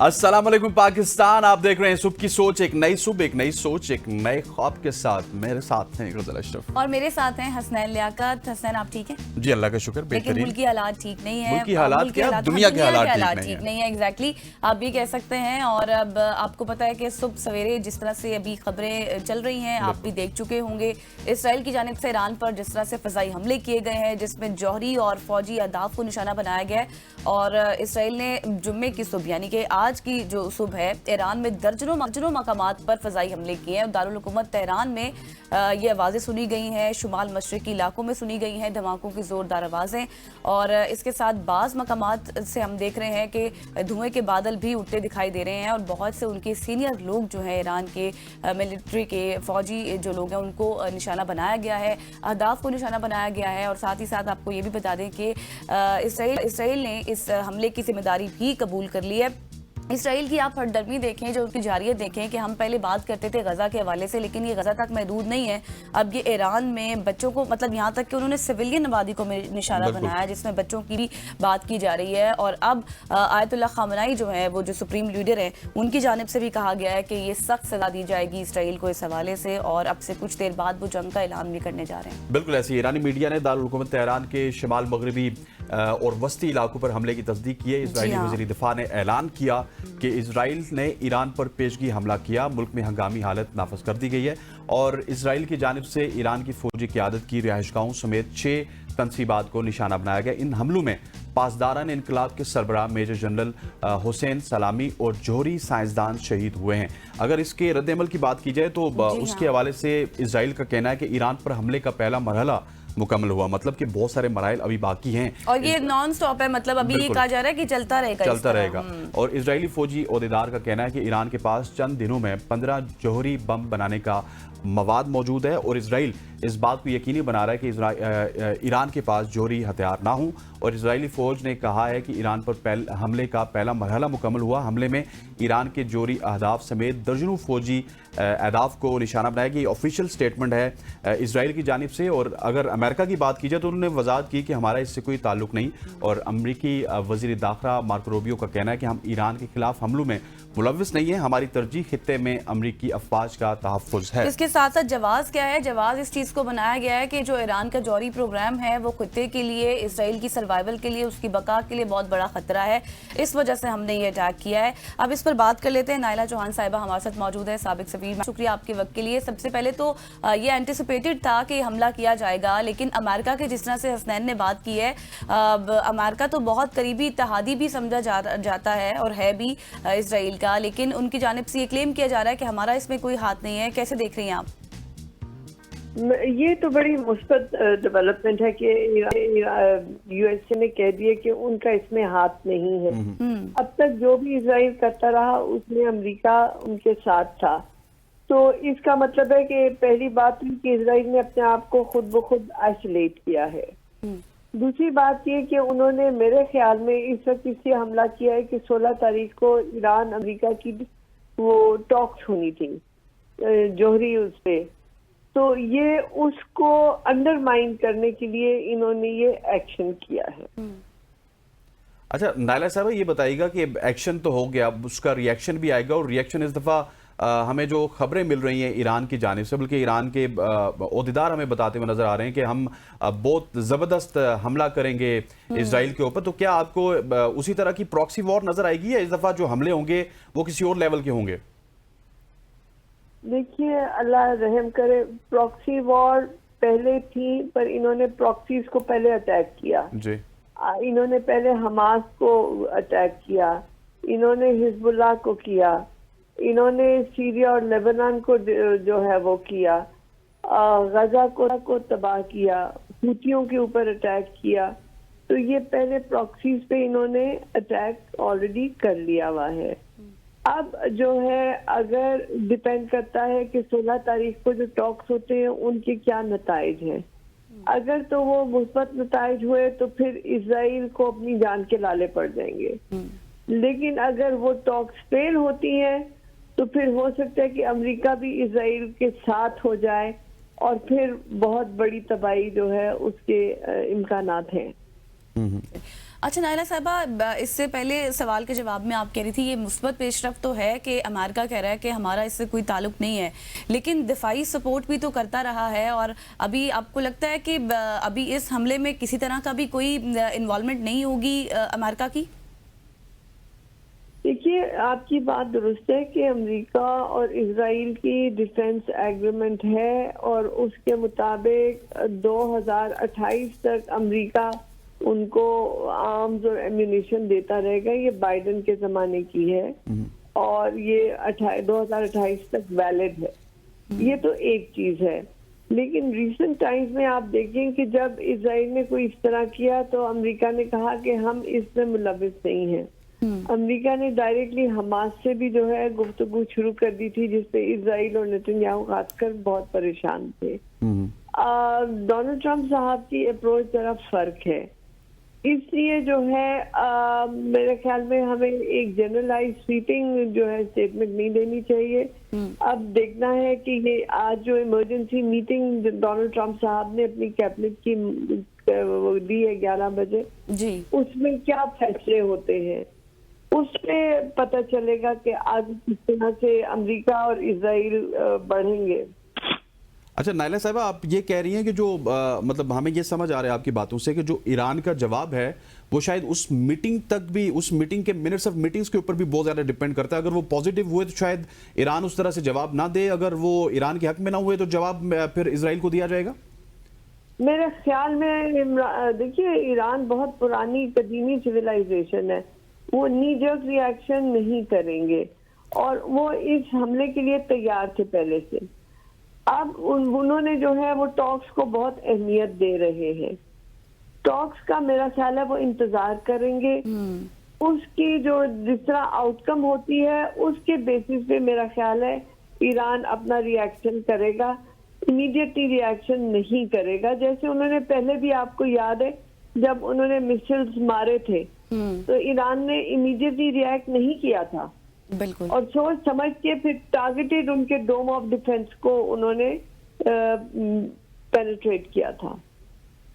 अस्सलाम वालेकुम पाकिस्तान, आप देख रहे हैं सुबह की सोच, एक नई सुबह, एक नई सोच, एक नए ख्वाब के साथ। मेरे साथ हैं गजल अशरफ और मेरे साथ हैं हसनैन लियाकत। हसनैन आप ठीक हैं? जी अल्लाह का शुक्र, लेकिन बेहतरीन। मुल्क की हालात ठीक नहीं है। मुल्क की हालात क्या, दुनिया के हालात ठीक नहीं है। एग्जैक्टली आप भी कह सकते हैं। और अब आपको पता है कि सुबह सवेरे जिस तरह से अभी खबरें चल रही हैं, आप भी देख चुके होंगे, इसराइल की जानिब से ईरान पर जिस तरह से फ़ज़ाई हमले किए गए हैं, जिसमें जौहरी और फौजी अहदाफ को निशाना बनाया गया है। और इसराइल ने जुम्मे की सुबह यानी कि आज की जो सुबह है, ईरान में दर्जनों मकामात पर फ़ज़ाई हमले किए हैं। दारुल हुकूमत तेहरान में ये आवाज़ें सुनी गई हैं, शुमाल मशरिकी इलाकों में सुनी गई हैं धमाकों की ज़ोरदार आवाज़ें। और इसके साथ बाज़ मकामात से हम देख रहे हैं कि धुएं के बादल भी उठते दिखाई दे रहे हैं। और बहुत से उनके सीनियर लोग जो हैं, ईरान के मिलिट्री के फ़ौजी जो लोग हैं, उनको निशाना बनाया गया है, अहदाफ को निशाना बनाया गया है। और साथ ही साथ आपको ये भी बता दें कि इसराइल ने इस हमले की जिम्मेदारी भी कबूल कर ली है। इसराइल की आप हटदर्मी देखें, जो उनकी जारियत देखें कि हम पहले बात करते थे गज़ा के हवाले से, लेकिन ये गज़ा तक महदूद नहीं है। अब ये ईरान में बच्चों को, मतलब यहाँ तक कि उन्होंने सिविलियन आबादी को निशाना बनाया, जिसमें बच्चों की भी बात की जा रही है। और अब आयतुल्लाह खामनाई जो है, वो जो सुप्रीम लीडर हैं, उनकी जानिब से भी कहा गया है कि ये सख्त सज़ा दी जाएगी इसराइल को इस हवाले से। और अब से कुछ देर बाद वो जंग का ऐलान भी करने जा रहे हैं। बिल्कुल ऐसे ईरानी मीडिया ने दारुल हुकूमत तेहरान के शिमाल मगरबी और वस्ती इलाकों पर हमले की तस्दीक की है। इजरायली वज़ीर दिफा ने ऐलान किया कि इजराइल ने ईरान पर पेशगी हमला किया, मुल्क में हंगामी हालत नाफज कर दी गई है। और इजराइल की जानिब से ईरान की फौजी क़यादत की रिहाइशगाहों समेत 6 तनसीबात को निशाना बनाया गया। इन हमलों में पासदारान इनकलाब के सरबराह मेजर जनरल हुसैन सलामी और जौहरी साइंसदान शहीद हुए हैं। अगर इसके रद्द-ए-अमल की बात की जाए तो उसके हवाले से इजराइल का कहना है कि ईरान पर हमले का पहला मरहला मुकम्मल हुआ, मतलब कि बहुत सारे मराइल अभी बाकी हैं और ये नॉन स्टॉप है, मतलब अभी ये कहा जा रहा है कि चलता रहेगा। और इजरायली फौजी ओहदेदार का कहना है कि ईरान के पास चंद दिनों में 15 जौहरी बम बनाने का मवाद मौजूद है। और इजराइल इस बात को यकीनी बना रहा है कि ईरान के पास जौहरी हथियार ना हो। और इजरायली फौज ने कहा है कि ईरान पर हमले का पहला मरहला मुकम्मल हुआ। हमले में ईरान के जौहरी अहदाफ समेत दर्जनों फौजी अहदाफ को निशाना बनाया गया। ऑफिशियल स्टेटमेंट है इजराइल की जानिब से। और अगर अमेरिका की बात की जाए तो उन्होंने वजाहत की कि हमारा इससे कोई ताल्लुक नहीं। और अमरीकी वज़ीर दाखिला मार्को रूबियो का कहना है कि हम ईरान के खिलाफ हमलों में मुलव्विस नहीं है, हमारी तरजीह खित्ते में अमरीकी अफवाज का तहफ़्फ़ुज़ है। इसके साथ साथ जवाब क्या है? जवाब इस चीज़ को बनाया गया है कि जो ईरान का जौहरी प्रोग्राम है, वो खित्ते के लिए, इसराइल की सर्वाइवल के लिए, उसकी बका के लिए बहुत बड़ा खतरा है। इस वजह से हमने ये अटैक किया है। अब इस पर बात कर लेते हैं। नाइला चौहान साहिबा हमारे साथ मौजूद है, साबिक सफीर। शुक्रिया आपके वक्त के लिए। सबसे पहले तो ये एंटिसिपेटेड था कि हमला किया जाएगा, लेकिन अमेरिका के जिस तरह से हसनैन ने बात की है, अमेरिका तो बहुत करीबी इत्तेहादी भी समझा जाता है और है भी इसराइल का, लेकिन उनकी जानिब से ये क्लेम किया जा रहा है कि हमारा इसमें कोई हाथ नहीं है। कैसे देख रही हैं आप? ये तो बड़ी मुस्बत डेवलपमेंट है कि यूएसए ने कह दिया कि उनका इसमें हाथ नहीं है। अब तक जो भी इजराइल करता रहा उसमें अमेरिका उनके साथ था। तो इसका मतलब है कि पहली बात हुई कि इजराइल ने अपने आप को खुद ब खुद आइसोलेट किया है। दूसरी बात ये कि उन्होंने मेरे ख्याल में इस वक्त इसलिए हमला किया है कि 16 तारीख को ईरान अमेरिका की वो टॉक्स होनी थी जौहरी उस पे, तो ये उसको अंडरमाइन करने के लिए इन्होंने ये एक्शन किया है। अच्छा नाइला साहब, ये बताइएगा कि एक्शन तो हो गया, उसका रिएक्शन भी आएगा। और रिएक्शन इस दफ़ा हमें जो खबरें मिल रही हैं ईरान की जानिब से, बल्कि ईरान के ओहदेदार हमें बताते हुए नजर आ रहे हैं कि हम बहुत ज़बरदस्त हमला करेंगे इजराइल के ऊपर। तो क्या आपको उसी तरह की प्रॉक्सी वॉर नजर आएगी, या इस दफ़ा जो हमले होंगे वो किसी और लेवल के होंगे? देखिए, अल्लाह रहम करे, प्रॉक्सी वॉर पहले थी, पर इन्होंने प्रॉक्सीज को पहले अटैक किया जी। इन्होंने पहले हमास को अटैक किया, इन्होंने हिजबुल्लाह को किया, इन्होंने सीरिया और लेबनान को जो है वो किया, गजा को तबाह किया, हुतियों के ऊपर अटैक किया। तो ये पहले प्रॉक्सीज पे इन्होंने अटैक ऑलरेडी कर लिया हुआ है। अब जो है, अगर डिपेंड करता है कि 16 तारीख को जो टॉक्स होते हैं उनके क्या नताइज हैं। अगर तो वो मुस्बत नताइज हुए तो फिर इजराइल को अपनी जान के लाले पड़ जाएंगे। लेकिन अगर वो टॉक्स फेल होती हैं तो फिर हो सकता है कि अमेरिका भी इजराइल के साथ हो जाए और फिर बहुत बड़ी तबाही जो है उसके इम्कानात हैं। अच्छा नायला साहिबा, इससे पहले सवाल के जवाब में आप कह रही थी ये मुस्बत पेशरफ्त तो है कि अमेरिका कह रहा है कि हमारा इससे कोई ताल्लुक नहीं है, लेकिन दिफाई सपोर्ट भी तो करता रहा है। और अभी आपको लगता है कि अभी इस हमले में किसी तरह का भी कोई इन्वॉल्वमेंट नहीं होगी अमेरिका की? देखिए, आपकी बात दुरुस्त है कि अमेरिका और इजराइल की डिफेंस एग्रीमेंट है और उसके मुताबिक 2028 तक अमेरिका उनको आर्म्स और एम्यूनिशन देता रहेगा। ये बाइडेन के जमाने की है और ये 2028 तक वैलिड है। ये तो एक चीज है, लेकिन रिसेंट टाइम्स में आप देखें कि जब इजराइल ने कोई इस तरह किया तो अमेरिका ने कहा कि हम इसमें मुलविस नहीं हैं। अमेरिका ने डायरेक्टली हमास से भी जो है गुफ्तगू शुरू कर दी थी, जिससे इजराइल और नेतन्याहू खासकर बहुत परेशान थे। डोनाल्ड ट्रंप साहब की अप्रोच जरा फर्क है, इसलिए जो है मेरे ख्याल में हमें एक जनरलाइज स्वीपिंग जो है स्टेटमेंट नहीं देनी चाहिए। अब देखना है कि ये आज जो इमरजेंसी मीटिंग डोनाल्ड ट्रंप साहब ने अपनी कैबिनेट की दी है 11 बजे जी, उसमें क्या फैसले होते हैं, उससे पता चलेगा कि आज किस तरह से अमेरिका और इजराइल बढ़ेंगे। अच्छा नायला साहिबा, आप ये कह रही हैं कि जो मतलब हमें ये समझ आ रहा है आपकी बातों से कि जो ईरान का जवाब है वो शायद उस मीटिंग तक भी, उस मीटिंग के मिनट्स ऑफ मीटिंग्स के ऊपर भी बहुत ज़्यादा डिपेंड करता है। अगर वो पॉजिटिव हुए तो शायद ईरान उस तरह से जवाब ना दे, अगर वो ईरान के हक में ना हुए तो जवाब फिर इजराइल को दिया जाएगा। मेरे ख्याल में देखिए, ईरान बहुत पुरानी कदीमी सिविलाइजेशन है, वो नी जर्क रिएक्शन नहीं करेंगे और वो इस हमले के लिए तैयार थे पहले से। अब उन्होंने जो है वो टॉक्स को बहुत अहमियत दे रहे हैं। टॉक्स का मेरा ख्याल है वो इंतजार करेंगे, उसकी जो जिस तरह आउटकम होती है उसके बेसिस पे मेरा ख्याल है ईरान अपना रिएक्शन करेगा। इमीडिएटली रिएक्शन नहीं करेगा, जैसे उन्होंने पहले भी, आपको याद है जब उन्होंने मिसाइल्स मारे थे तो ईरान ने इमीडिएटली रिएक्ट नहीं किया था, बिल्कुल, और सोच समझ के फिर टारगेटेड उनके डोम ऑफ डिफेंस को उन्होंने पेनिट्रेट किया था।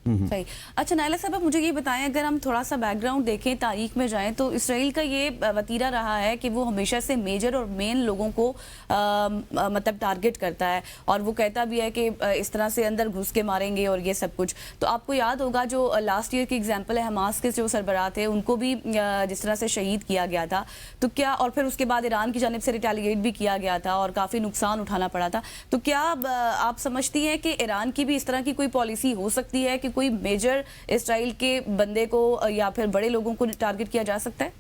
सही। अच्छा नायला साहब, मुझे ये बताएं, अगर हम थोड़ा सा बैकग्राउंड देखें, तारीख में जाएं, तो इसराइल का ये वतीरा रहा है कि वो हमेशा से मेजर और मेन लोगों को मतलब टारगेट करता है और वो कहता भी है कि इस तरह से अंदर घुस के मारेंगे और ये सब कुछ। तो आपको याद होगा जो लास्ट ईयर की एग्जाम्पल है, हमास के जो सरबराह थे उनको भी जिस तरह से शहीद किया गया था, तो क्या, और फिर उसके बाद ईरान की जानिब से रिटेलिएट भी किया गया था और काफ़ी नुकसान उठाना पड़ा था, तो क्या आप समझती हैं कि ईरान की भी इस तरह की कोई पॉलिसी हो सकती है कि कोई मेजर इसराइल के बंदे को या फिर बड़े लोगों को टारगेट किया जा सकता है?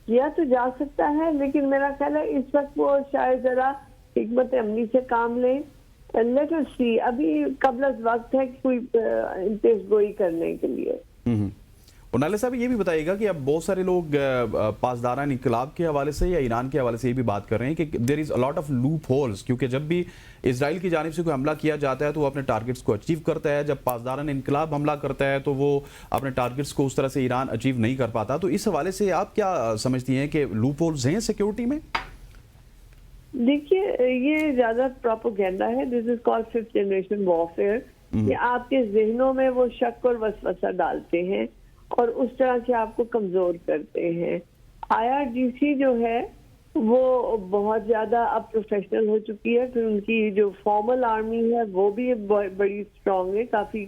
किया तो जा सकता है, लेकिन मेरा ख्याल है इस वक्त वो शायद जरा हिकमत अमली से काम लें। लेट अस सी, अभी कबल वक्त है कि कोई पेश गोई करने के लिए। और नायला साहब, ये भी बताइएगा कि अब बहुत सारे लोग पासदारान इनकलाब के हवाले से या ईरान के हवाले से ये भी बात कर रहे हैं कि there is a lot of loopholes, क्योंकि जब भी इजराइल की जानिब से कोई हमला किया जाता है तो वो अपने टारगेट्स को अचीव करता है, जब पासदारान इनकलाब हमला करता है तो वो अपने टारगेट्स को उस तरह से ईरान अचीव नहीं कर पाता। तो इस हवाले से आप क्या समझती हैं कि लूप होल्स हैं सिक्योरिटी में? देखिए, ये ज्यादा प्रोपेगेंडा है, this is called 5th generation warfare. ये आपके जहनों में वो शक और वसवसा डालते हैं और उस तरह से आपको कमजोर करते हैं। IRGC जो है वो बहुत ज्यादा अब प्रोफेशनल हो चुकी है, फिर उनकी जो फॉर्मल आर्मी है वो भी बड़ी स्ट्रांग है, काफी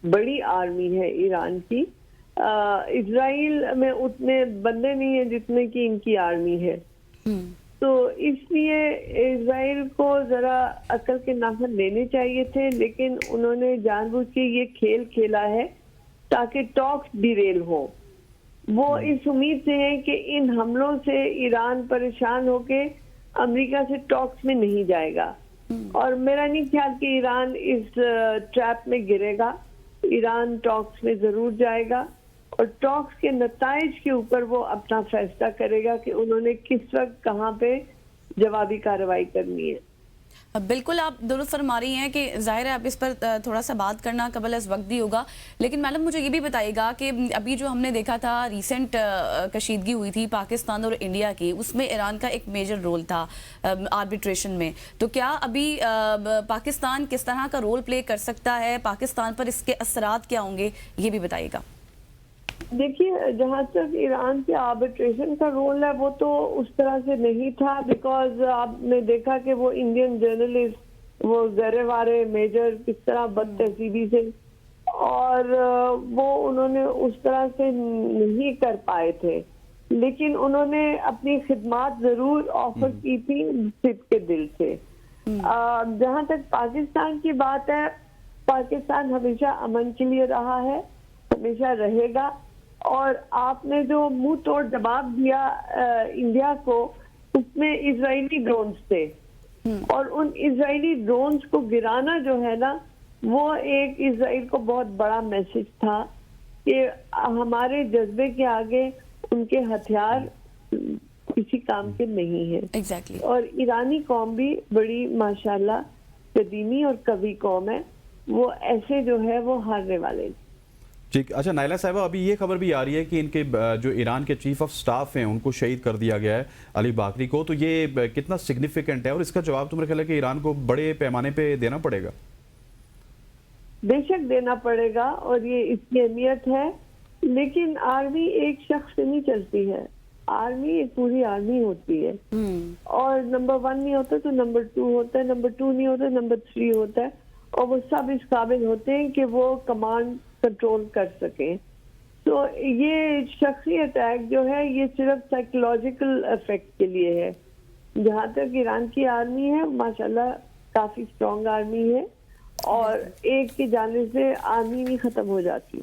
बड़ी आर्मी है ईरान की। इजराइल में उतने बंदे नहीं है जितने की इनकी आर्मी है, तो इसलिए इजराइल को जरा अकल के नाखून लेने चाहिए थे, लेकिन उन्होंने जानबूझ के ये खेल खेला है ताकि टॉक्स डिरेल हो। वो इस उम्मीद से हैं कि इन हमलों से ईरान परेशान होके अमेरिका से टॉक्स में नहीं जाएगा, और मेरा नहीं ख्याल कि ईरान इस ट्रैप में गिरेगा। ईरान टॉक्स में जरूर जाएगा और टॉक्स के नताइज के ऊपर वो अपना फैसला करेगा कि उन्होंने किस वक्त कहाँ पे जवाबी कार्रवाई करनी है। بالکل آپ درست فرما رہی ہیں کہ ظاہر ہے اب اس پر تھوڑا سا بات کرنا قبل از وقت بھی ہوگا، لیکن میڈم مجھے یہ بھی بتائیے گا کہ ابھی جو ہم نے دیکھا تھا ریسنٹ کشیدگی ہوئی تھی پاکستان اور انڈیا کی، اس میں ایران کا ایک میجر رول تھا آربیٹریشن میں، تو کیا ابھی پاکستان کس طرح کا رول پلے کر سکتا ہے، پاکستان پر اس کے اثرات کیا ہوں گے، یہ بھی بتائیے گا۔ دیکھیے جہاں تک ایران کے آربیٹریشن کا رول ہے وہ تو اس طرح سے نہیں تھا، بیکاز آپ نے دیکھا کہ وہ انڈین جرنلسٹ وہ گرے وارے میجر کس طرح بد تہذیبی سے، اور وہ انہوں نے اس طرح سے نہیں کر پائے تھے، لیکن انہوں نے اپنی خدمات ضرور آفر کی تھی صدق کے دل سے۔ جہاں تک پاکستان کی بات ہے، پاکستان ہمیشہ امن کے لیے رہا ہے، ہمیشہ رہے گا، اور آپ نے جو منہ توڑ جواب دیا انڈیا کو، اس میں اسرائیلی ڈرونز تھے، اور ان اسرائیلی ڈرونز کو گرانا جو ہے نا، وہ ایک اسرائیل کو بہت بڑا میسج تھا کہ ہمارے جذبے کے آگے ان کے ہتھیار کسی کام کے نہیں ہیں۔ ایگزیکٹلی۔ اور ایرانی قوم بھی بڑی ماشاءاللہ قدیمی اور قوی قوم ہے، وہ ایسے جو ہے وہ ہارنے والے ہیں۔ ٹھیک، اچھا نائلہ صاحبہ، ابھی یہ خبر بھی آ رہی ہے کہ ان کے جو ایران کے چیف آف سٹاف ہیں ان کو شہید کر دیا گیا ہے، علی باقری کو، تو یہ کتنا سگنیفیکنٹ ہے اور اس کا جواب تو میرے خیال ہے کہ ایران کو بڑے پیمانے پہ دینا پڑے گا؟ بے شک دینا پڑے گا، اور یہ اس کی اہمیت ہے، لیکن آرمی ایک شخص سے نہیں چلتی ہے، آرمی ایک پوری آرمی ہوتی ہے، اور نمبر 1 نہیں ہوتا تو نمبر 2 ہوتا ہے، نمبر 2 نہیں ہوتا نمبر 3 ہوتا ہے، اور وہ سب اس قابل ہوتے ہیں کہ وہ کمانڈ کنٹرول کر سکیں۔ تو یہ شخصی اٹیک جو ہے یہ صرف سائیکولوجیکل افیکٹ کے لیے ہے۔ جہاں تک ایران کی آرمی ہے ماشاءاللہ کافی اسٹرانگ آرمی ہے، اور ایک کی جانے سے آرمی نہیں ختم ہو جاتی۔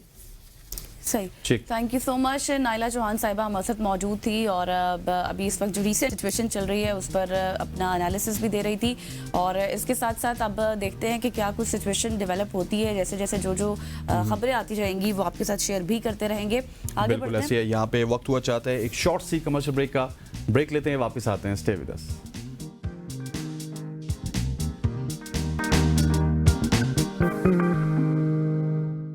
صحیح، تھینک یو سو مچ۔ نائلہ چوہان صاحبہ ہمارے ساتھ موجود تھی، اور ابھی اس وقت جو ریسنٹ سچویشن چل رہی ہے اس پر اپنا انالیسس بھی دے رہی تھی، اور اس کے ساتھ ساتھ اب دیکھتے ہیں کہ کیا کچھ سچویشن ڈیولپ ہوتی ہے، جیسے جیسے جو خبریں آتی جائیں گی وہ آپ کے ساتھ شیئر بھی کرتے رہیں گے۔ آگے بالکل ایسے یہاں پہ وقت ہوا چاہتا ہے ایک شارٹ سی کمرشل بریک کا، بریک لیتے ہیں، واپس آتے ہیں، اسٹے ود اس۔